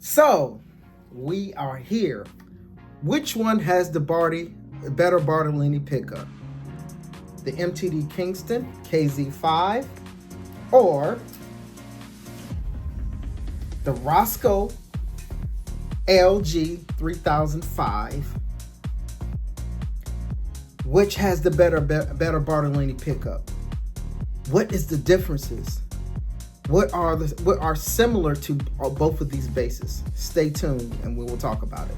So we are here. Which one has the better Bartolini pickup? The MTD Kingston KZ5 or the Roscoe LG3005? Which has the better Bartolini pickup? What is the differences? What are similar to both of these bases? Stay tuned and we will talk about it.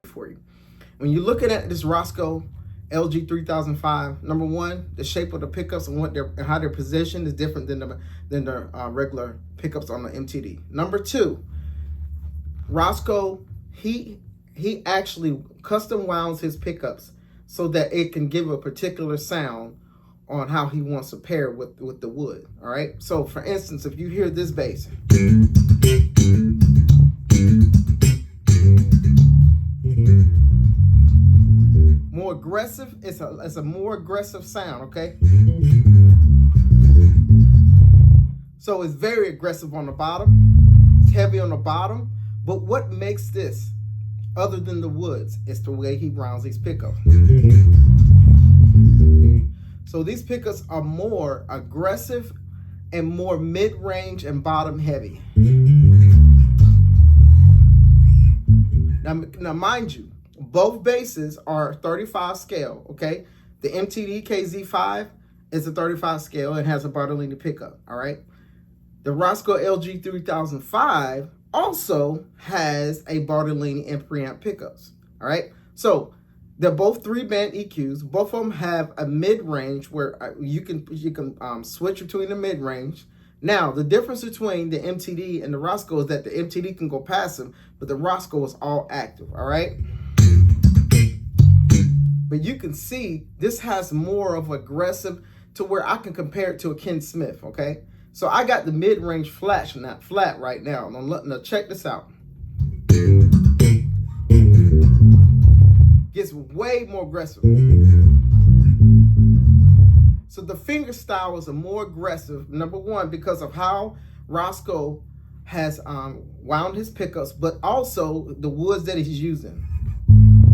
For you, when you're looking at this Roscoe LG3005, number one, the shape of the pickups and how they're positioned is different than the regular pickups on the MTD. Number two, Roscoe, he actually custom wounds his pickups so that it can give a particular sound on how he wants to pair with the wood. All right. So for instance, if you hear this bass, more aggressive, it's a more aggressive sound. Okay. So it's very aggressive on the bottom. It's heavy on the bottom. But what makes this, other than the woods, is the way he rounds these pickups. So these pickups are more aggressive and more mid-range and bottom heavy. Now mind you, both basses are 35 scale, okay? The MTD KZ5 is a 35 scale and has a Bartolini pickup, all right? The Roscoe LG3005 also has a Bartolini and preamp pickups. All right, so they're both 3-band EQs. Both of them have a mid-range where you can switch between the mid-range. Now, the difference between the MTD and the Roscoe is that the MTD can go passive, but the Roscoe is all active. All right, but you can see this has more of aggressive to where I can compare it to a Ken Smith. Okay. So I got the mid-range flat right now. Now check this out. Gets way more aggressive. So the finger style is a more aggressive, number one, because of how Roscoe has wound his pickups, but also the woods that he's using.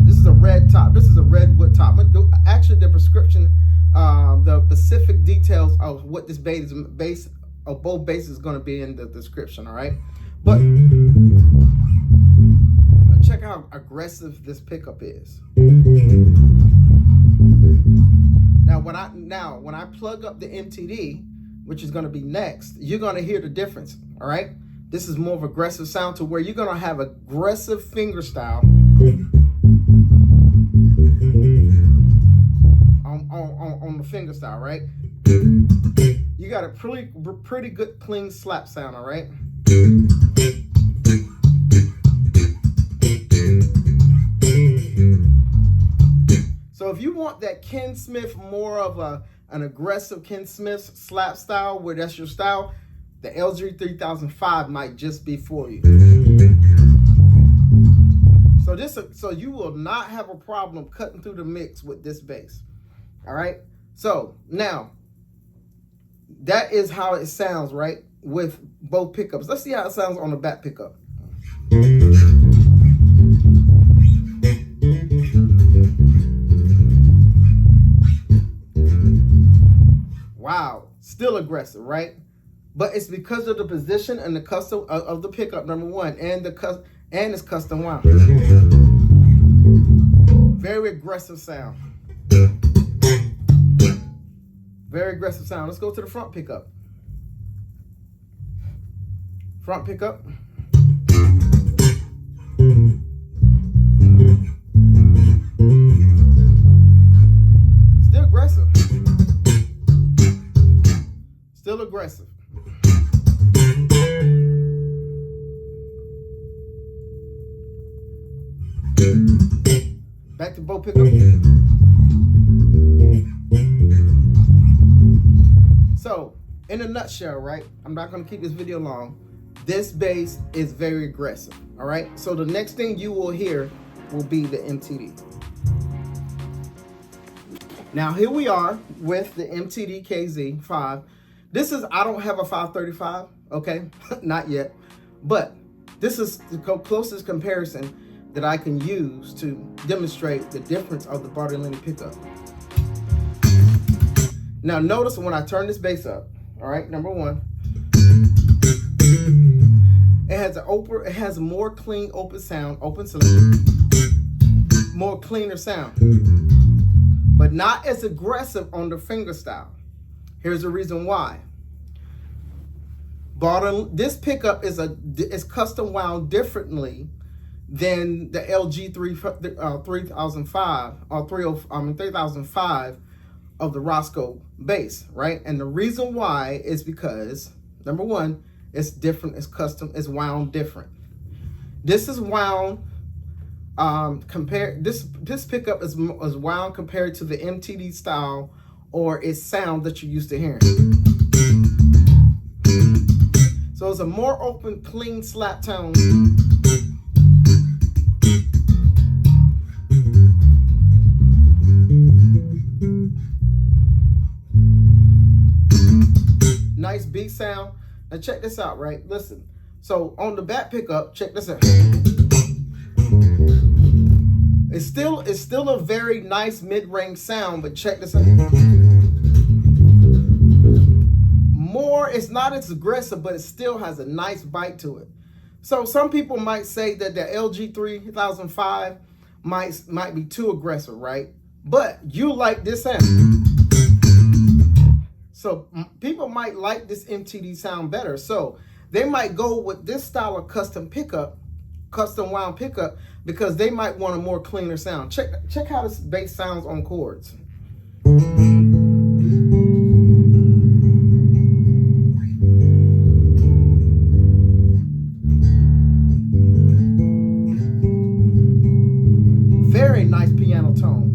This is a red top. This is a redwood top. Actually, the prescription, the specific details of what this base of both bases is going to be in the description, all right? But check out how aggressive this pickup is. Now when I plug up the MTD, which is going to be next, you're going to hear the difference, all right? This is more of aggressive sound to where you're going to have aggressive finger style on the finger style, right? You got a pretty good clean slap sound, all right? So if you want that Ken Smith, more of an aggressive Ken Smith slap style, where that's your style, the LG3005 might just be for you. So you will not have a problem cutting through the mix with this bass, all right? So now, that is how it sounds, right, with both pickups. Let's see how it sounds on the back pickup. Wow, still aggressive, right? But it's because of the position and the custom of the pickup, number one, and it's custom wound. Very aggressive sound. Very aggressive sound. Let's go to the front pickup. Front pickup. Still aggressive. Still aggressive. Back to both pickup. So, in a nutshell, right? I'm not going to keep this video long. This bass is very aggressive, all right? So the next thing you will hear will be the MTD. Now here we are with the MTD KZ5. This is, I don't have a 535, okay, not yet, but this is the closest comparison that I can use to demonstrate the difference of the Bartolini pickup. Now notice when I turn this bass up, all right, number one, it has a more clean open sound, open selection, more cleaner sound, but not as aggressive on the finger style. Here's the reason why. This pickup is custom wound differently than the LG 3005 or 3005 of the Roscoe bass, right? And the reason why is because, number one, it's different, it's custom, it's wound different. This is wound this pickup is wound compared to the MTD style or its sound that you're used to hearing. So it's a more open, clean slap tone. Nice beat sound. Now check this out, right? Listen. So on the back pickup, check this out. It's still a very nice mid-range sound, but check this out. It's not as aggressive, but it still has a nice bite to it. So some people might say that the LG 3005 might be too aggressive, right? But you like this sound. So people might like this MTD sound better. So they might go with this style of custom wound pickup, because they might want a more cleaner sound. Check how this bass sounds on chords. Very nice piano tone.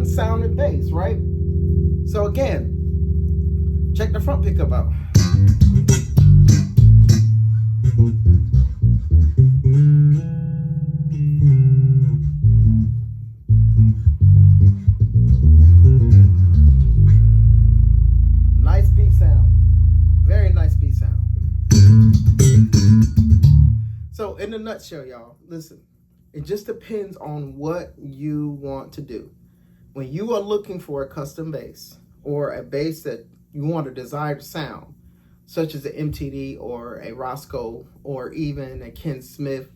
Sounding bass, right? So again, check the front pickup out. Nice beat sound. Very nice beat sound. So in a nutshell, y'all, listen, it just depends on what you want to do. When you are looking for a custom bass or a bass that you want a desired sound, such as an MTD or a Roscoe or even a Ken Smith,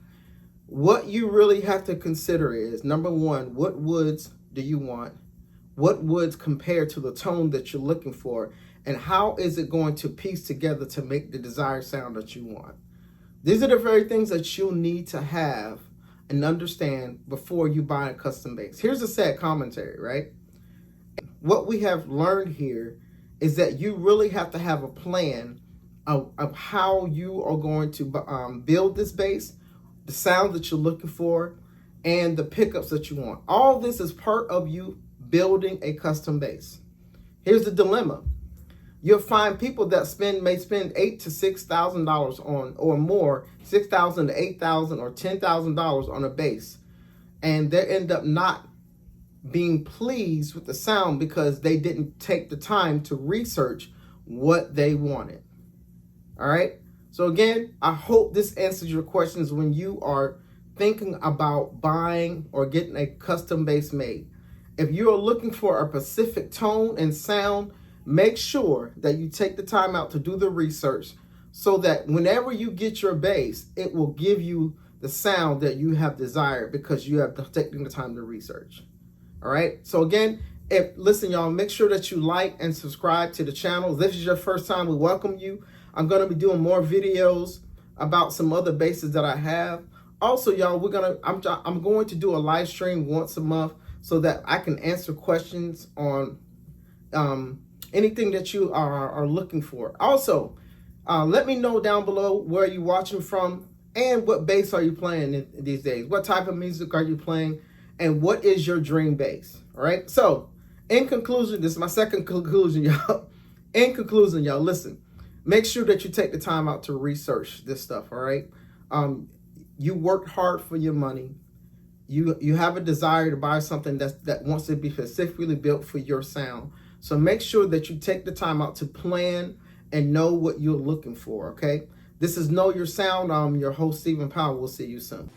what you really have to consider is, number one, what woods do you want? What woods compare to the tone that you're looking for? And how is it going to piece together to make the desired sound that you want? These are the very things that you'll need to have and understand before you buy a custom bass. Here's a sad commentary, right? What we have learned here is that you really have to have a plan of how you are going to build this bass, the sound that you're looking for, and the pickups that you want. All this is part of you building a custom bass. Here's the dilemma. You'll find people that may spend $8,000 to $6,000 on, or more, $6,000 to $8,000 or $10,000 on a bass, and they end up not being pleased with the sound because they didn't take the time to research what they wanted. All right. So again, I hope this answers your questions when you are thinking about buying or getting a custom bass made. If you are looking for a specific tone and sound, make sure that you take the time out to do the research so that whenever you get your bass, it will give you the sound that you have desired because you have taken the time to research. All right. So again, listen, y'all, make sure that you like and subscribe to the channel. If this is your first time, we welcome you. I'm going to be doing more videos about some other basses that I have. Also, y'all, I'm going to do a live stream once a month so that I can answer questions on anything that you are looking for. Also, let me know down below where you're watching from and what bass are you playing these days. What type of music are you playing? and what is your dream bass, all right? So in conclusion, this is my second conclusion, y'all. In conclusion, y'all, listen, make sure that you take the time out to research this stuff, all right? You worked hard for your money. You have a desire to buy something that wants to be specifically built for your sound. So make sure that you take the time out to plan and know what you're looking for, okay? This is Know Your Sound. I'm your host, Stephen Powell. We'll see you soon.